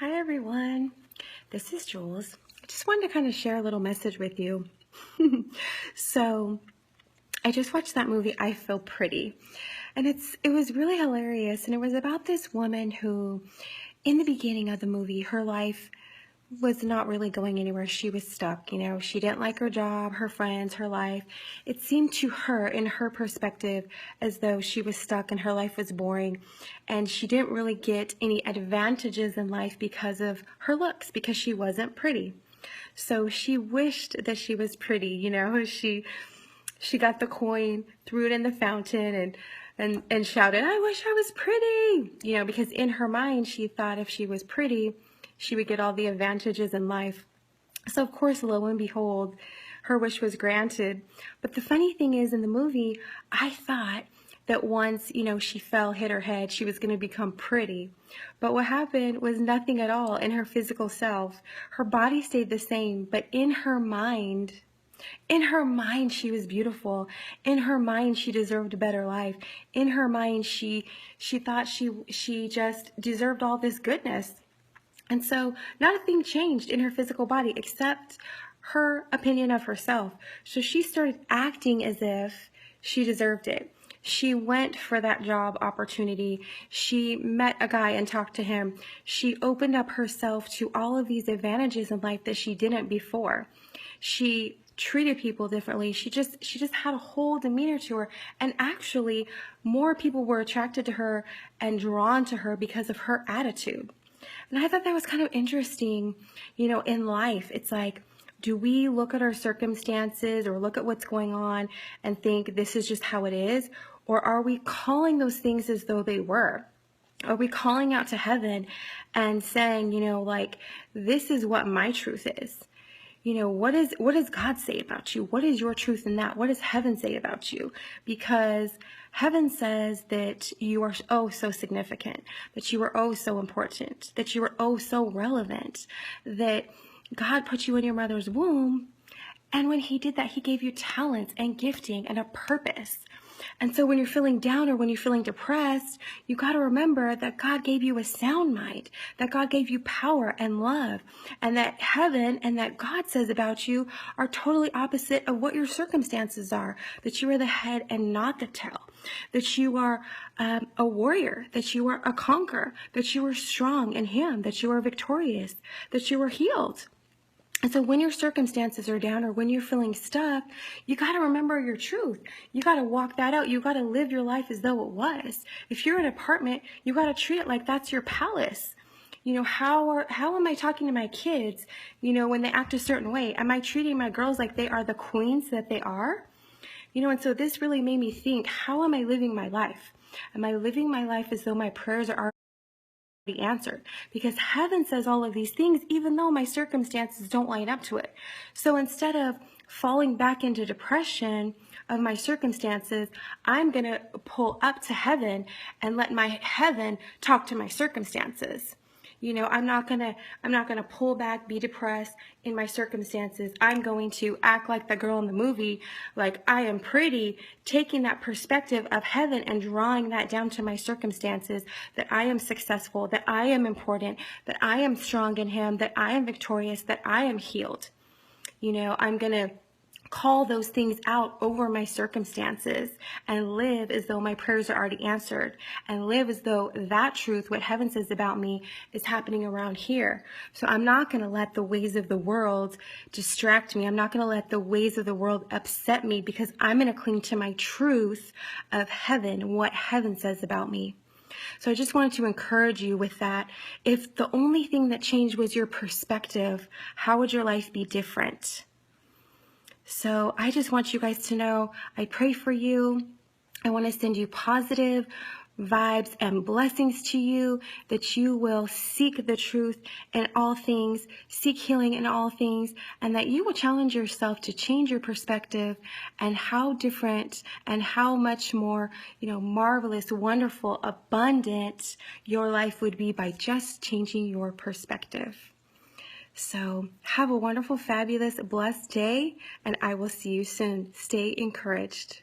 Hi everyone, this is Jules. I just wanted to kind of share a little message with you. So I just watched that movie, I Feel Pretty, and it was really hilarious, and it was about this woman who, in the beginning of the movie, her life was not really going anywhere. She was stuck, she didn't like her job, her friends, her life. It seemed to her, in her perspective, as though she was stuck and her life was boring, and she didn't really get any advantages in life because of her looks, because she wasn't pretty. So she wished that she was pretty, she got the coin, threw it in the fountain, and shouted, "I wish I was pretty," because in her mind she thought if she was pretty, she would get all the advantages in life. So of course, lo and behold, her wish was granted. But the funny thing is, in the movie, I thought that once, she fell, hit her head, she was going to become pretty. But what happened was nothing at all in her physical self. Her body stayed the same, but in her mind, she was beautiful. In her mind, she deserved a better life. In her mind, she thought she just deserved all this goodness. And so not a thing changed in her physical body except her opinion of herself. So she started acting as if she deserved it. She went for that job opportunity. She met a guy and talked to him. She opened up herself to all of these advantages in life that she didn't before. She treated people differently. She just had a whole demeanor to her, and actually more people were attracted to her and drawn to her because of her attitude. And I thought that was kind of interesting, in life. It's like, do we look at our circumstances or look at what's going on and think this is just how it is? Or are we calling those things as though they were? Are we calling out to heaven and saying, this is what my truth is? What does God say about you? What is your truth in that? What does heaven say about you? Because heaven says that you are oh so significant, that you are oh so important, that you are oh so relevant, that God put you in your mother's womb, and when he did that, he gave you talents and gifting and a purpose. And so when you're feeling down or when you're feeling depressed, you got to remember that God gave you a sound mind, that God gave you power and love, and that heaven and that God says about you are totally opposite of what your circumstances are, that you are the head and not the tail, that you are a warrior, that you are a conqueror, that you are strong in him, that you are victorious, that you are healed. And so when your circumstances are down or when you're feeling stuck, you got to remember your truth. You got to walk that out. You got to live your life as though it was. If you're in an apartment, you got to treat it like that's your palace. How am I talking to my kids, when they act a certain way? Am I treating my girls like they are the queens that they are? And so this really made me think, how am I living my life? Am I living my life as though my prayers are answered? Because heaven says all of these things even though my circumstances don't line up to it. So instead of falling back into depression of my circumstances, I'm going to pull up to heaven and let my heaven talk to my circumstances. I'm not gonna pull back, be depressed in my circumstances. I'm going to act like the girl in the movie, like I am pretty, taking that perspective of heaven and drawing that down to my circumstances, that I am successful, that I am important, that I am strong in him, that I am victorious, that I am healed. I'm gonna call those things out over my circumstances and live as though my prayers are already answered, and live as though that truth, what heaven says about me, is happening around here. So I'm not going to let the ways of the world distract me. I'm not going to let the ways of the world upset me, because I'm going to cling to my truth of heaven, what heaven says about me. So I just wanted to encourage you with that. If the only thing that changed was your perspective, how would your life be different? So I just want you guys to know, I pray for you. I want to send you positive vibes and blessings to you, that you will seek the truth in all things, seek healing in all things, and that you will challenge yourself to change your perspective, and how different and how much more, marvelous, wonderful, abundant your life would be by just changing your perspective. So have a wonderful, fabulous, blessed day, and I will see you soon. Stay encouraged.